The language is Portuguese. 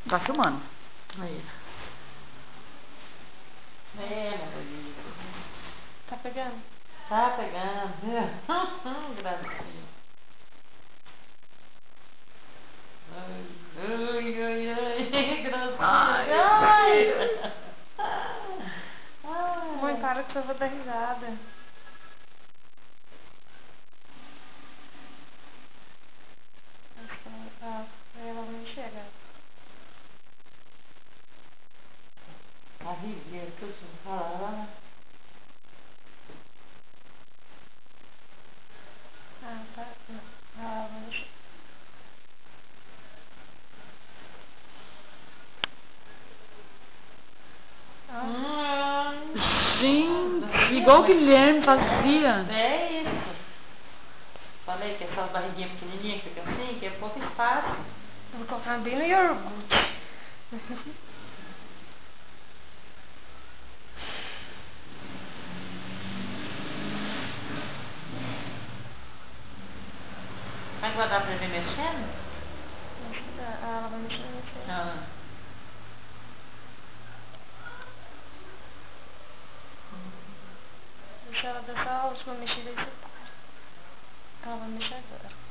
Tá filmando. Aí. Meu Deus. Tá pegando? Tá pegando. Gracinha. Ai, gracinha. Ai. Mãe, para que eu vou dar risada. Acho que ela não enxerga. A Rivinha, tudo sem falar. Tá. Ela não enxerga. Gente, igual o Guilherme fazia. É isso. Falei que essas barriguinhas pequenininhas que fica assim, que é pouco espaço. Eu vou colocar bem no iogurte. Mas vai dar pra ver mexendo? Ela vai mexer nisso. Ah. Deixa ela dar só a última mexida e você para. Ela vai mexer agora.